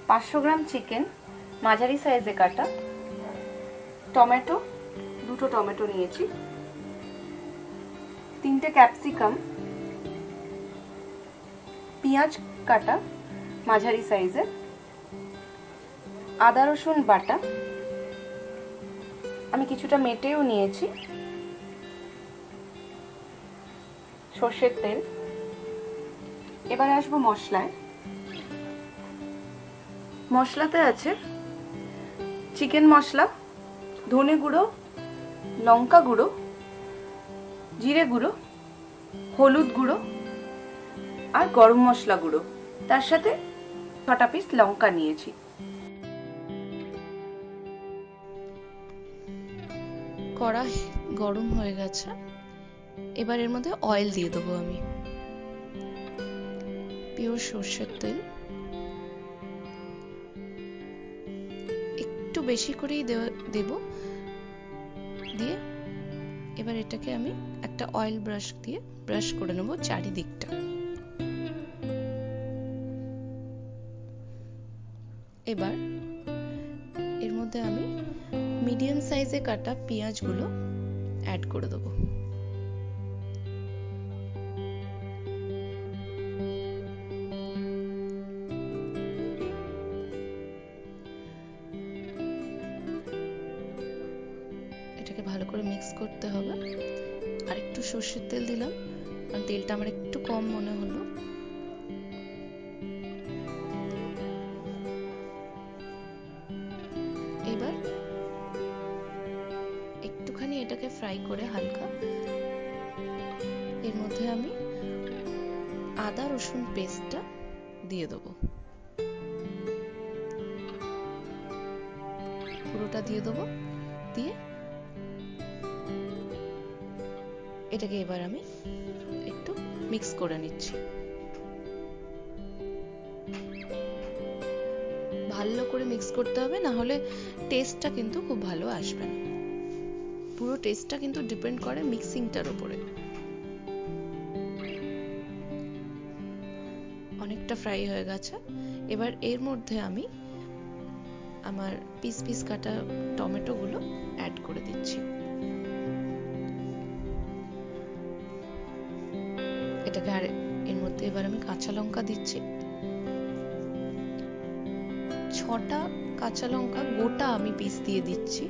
500 gram chicken মাঝারি সাইজে কাটা, টমেটো 2টো টমেটো নিয়েছি, 3টে ক্যাপসিকাম, পেঁয়াজ কাটা মাঝারি সাইজে, আদা রসুন বাটা, আমি কিছুটা মেটেও নিয়েছি, সর্ষের তেল। এবারে আসবো মশলায়। মশলাতে আছে চিকেন মশলা, ধনে গুঁড়ো, লঙ্কা গুঁড়ো, জিরে গুঁড়ো, হলুদ গুঁড়ো আর গরম মশলা গুঁড়ো, তার সাথে 6টা পিস লঙ্কা নিয়েছি। কড়াই গরম হয়ে গেছে, এবার এর মধ্যে অয়েল দিয়ে দেবো আমি, পিওর সর্ষের তেল, একটু বেশি করেই দেব। দিয়ে এবার এটাকে আমি একটা অয়েল ব্রাশ দিয়ে ব্রাশ করে নেব চারিদিকটা। এবার এর মধ্যে আমি মিডিয়াম সাইজে কাটা পেঁয়াজগুলো অ্যাড করে দেবো। এটাকে ভালো করে মিক্স করতে হবে। আর একটু সর্ষের তেল দিলাম, কারণ তেলটা আমার একটু কম মনে হলো। এবার একটুখানি এটাকে ফ্রাই করে হালকা, এর মধ্যে আমি আদা রসুন পেস্টটা দিয়ে দেবো, পুরোটা দিয়ে দেবো। দিয়ে এটাকে এবার আমি একটু মিক্স করে নিচ্ছি। ভালো করে মিক্স করতে হবে, না হলে টেস্টটা কিন্তু খুব ভালো আসবে না। পুরো টেস্টটা কিন্তু ডিপেন্ড করে মিক্সিংটার উপরে। অনেকটা ফ্রাই হয়ে গেছে, এবার এর মধ্যে আমি আমার পিস পিস কাটা টমেটো গুলো অ্যাড করে দিচ্ছি। এটাকে আর এর মধ্যে এবার আমি কাঁচা লঙ্কা দিচ্ছি, 6টা কাঁচা লঙ্কা গোটা আমি পিস দিয়ে দিচ্ছি।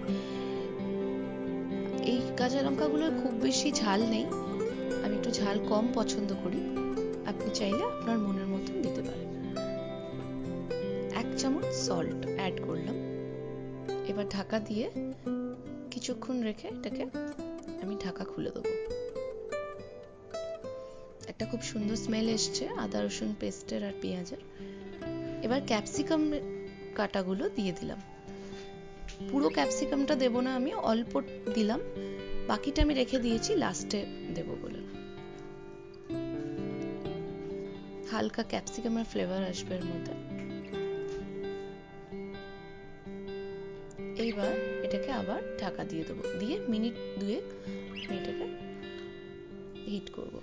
এই কাঁচা লঙ্কাগুলোর খুব বেশি ঝাল নেই, আমি একটু ঝাল কম পছন্দ করি, আপনি চাইলে আপনার মনের মতন দিতে পারেন। 1 চামচ সল্ট অ্যাড করলাম। এবার ঢাকা দিয়ে কিছুক্ষণ রেখে এটাকে আমি ঢাকা খুলে দেবো। একটা খুব সুন্দর স্মেল এসছে আদা রসুন পেস্টের আর পেঁয়াজের। এবার ক্যাপসিকাম কাটাগুলো দিয়ে দিলাম। পুরো ক্যাপসিকামটা দেব না, আমি অল্প দিলাম, বাকিটা আমি রেখে দিয়েছি লাস্টে দেব বলে। হালকা ক্যাপসিকামের ফ্লেভার আসবে এর মধ্যে। এইবার এটাকে আবার ঢাকা দিয়ে দেবো, দিয়ে মিনিট 2 এটাকে হিট করব।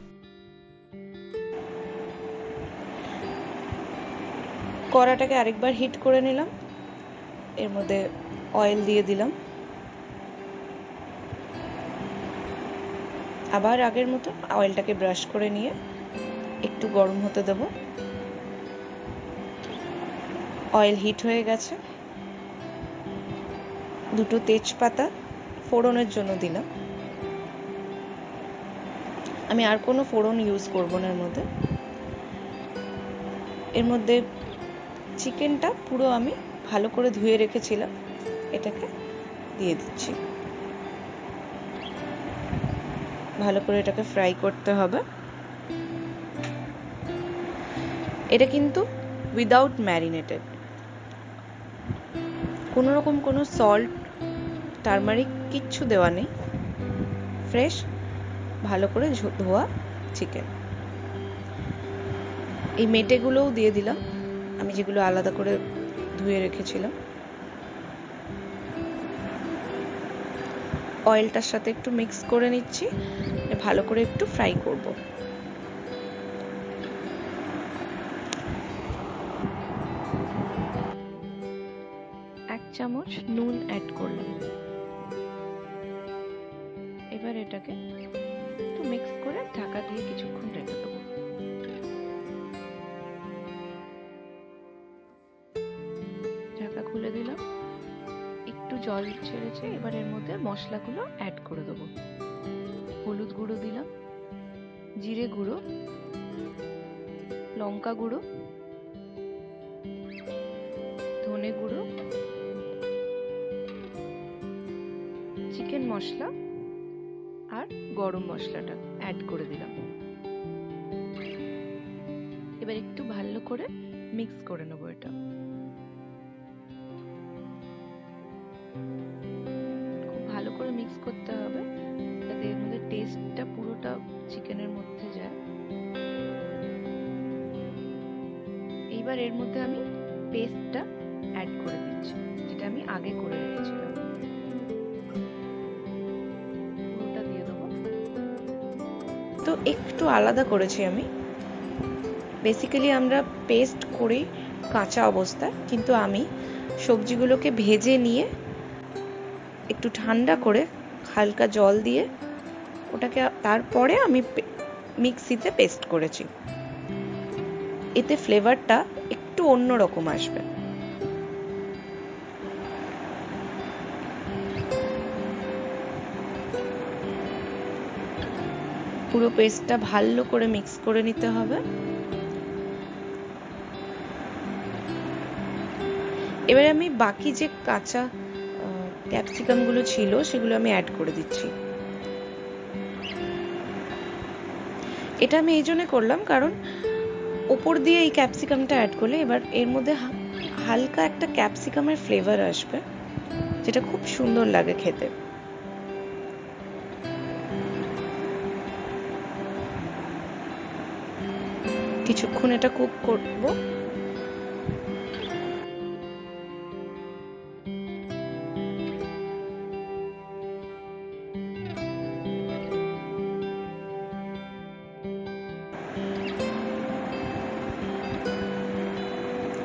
কড়াটাকে আরেকবার হিট করে নিলাম, এর মধ্যে অয়েল দিয়ে দিলাম, আবার আগের মতো অয়েলটাকে ব্রাশ করে নিয়ে একটু গরম হতে দেব। অয়েল হিট হয়ে গেছে, 2টো তেজপাতা ফোড়নের জন্য দিলাম। আমি আর কোনো ফোড়ন ইউজ করব না এর মধ্যে। এর মধ্যে চিকেনটা পুরো আমি ভালো করে ধুয়ে রেখেছিলাম, এটাকে দিয়ে দিচ্ছি। ভালো করে এটাকে ফ্রাই করতে হবে। এটা কিন্তু উইদাউট ম্যারিনেটেড, কোনো রকম কোনো সল্ট টারমারিক কিচ্ছু দেওয়া নেই, ফ্রেশ ভালো করে ধোয়া চিকেন। এই মেটেগুলোও দিয়ে দিলাম, আমি যেগুলো আলাদা করে ধুয়ে রেখেছিলাম। অয়েলটার সাথে একটু মিক্স করে নিচ্ছি, ভালো করে একটু ফ্রাই করব। চামচ নুন অ্যাড করলাম। এবার এটাকে একটু মিক্স করে ঢাকা দিয়ে কিছুক্ষণ রেখে দেবো। ঢাকা খুলে দিলাম, একটু জল ছেড়েছে। এবার এর মধ্যে মশলাগুলো অ্যাড করে দেবো। হলুদ গুঁড়ো দিলাম, জিরে গুঁড়ো, লঙ্কা গুঁড়ো, ধনে গুঁড়ো, চিকেন মশলা আর গরম মশলাটা অ্যাড করে দিলাম। এবার একটু ভালো করে মিক্স করে নেবো এটা। খুব ভালো করে মিক্স করতে হবে যাতে এর মধ্যে টেস্টটা পুরোটা চিকেনের মধ্যে যায়। এইবার এর মধ্যে আমি পেস্টটা অ্যাড করে দিচ্ছি, যেটা আমি আগে করে রেখেছিলাম। পুরোটা দিয়ে দেবো। তো একটু আলাদা করেছি আমি। বেসিক্যালি আমরা পেস্ট করি কাঁচা অবস্থায়, কিন্তু আমি সবজিগুলোকে ভেজে নিয়ে একটু ঠান্ডা করে হালকা জল দিয়ে ওটাকে তারপরে আমি মিক্সিতে পেস্ট করেছি। এতে ফ্লেভারটা একটু অন্যরকম আসবে। পুরো পেস্টটা ভালো করে মিক্স করে নিতে হবে। এবারে আমি বাকি যে কাঁচা ক্যাপসিকাম গুলো ছিল সেগুলো আমি অ্যাড করে দিচ্ছি। এটা আমি এই জন্য করলাম কারণ ওপর দিয়ে এই ক্যাপসিকামটা অ্যাড করলে এবার এর মধ্যে হালকা একটা ক্যাপসিকামের ফ্লেভার আসবে, যেটা খুব সুন্দর লাগে খেতে। কিছুক্ষণ এটা কুক করব।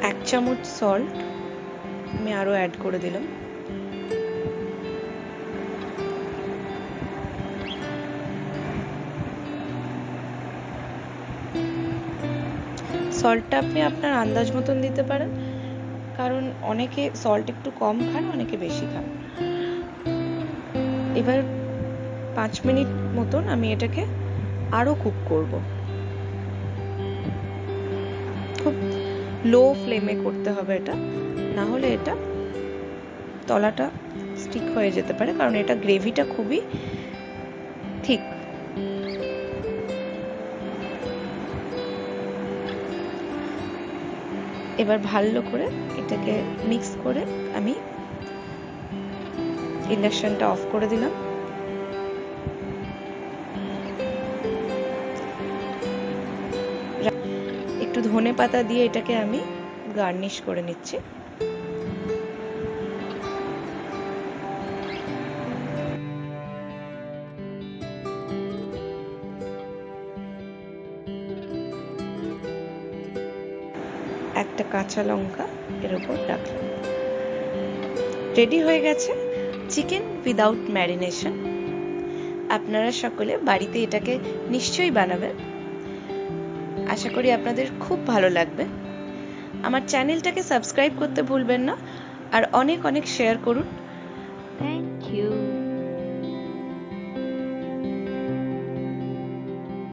এক চামচ সল্ট আমি আরো অ্যাড করে দিলাম। সল্টটা আপনি আপনার আন্দাজ মতন দিতে পারেন, কারণ অনেকে সল্ট একটু কম খান, অনেকে বেশি খান। এবার 5 মিনিট মতন আমি এটাকে আরো কুক করব। খুব লো ফ্লেমে করতে হবে এটা, না হলে এটা তলাটা স্টিক হয়ে যেতে পারে, কারণ এটা গ্রেভিটা খুবই ঠিক। এবার ভালো করে এটাকে মিক্স করে আমি ইন্ডাকশনটা অফ করে দিলাম। একটু ধনে পাতা দিয়ে এটাকে আমি গার্নিশ করে নিচ্ছি। একটা কাঁচা লঙ্কা এর উপর রাখলাম। রেডি হয়ে গেছে চিকেন উইদাউট ম্যারিনেশন। আপনারা সকলে বাড়িতে এটাকে নিশ্চয়ই বানাবেন। আশা করি আপনাদের খুব ভালো লাগবে। আমার চ্যানেলটাকে সাবস্ক্রাইব করতে ভুলবেন না, আর অনেক অনেক শেয়ার করুন। Thank you.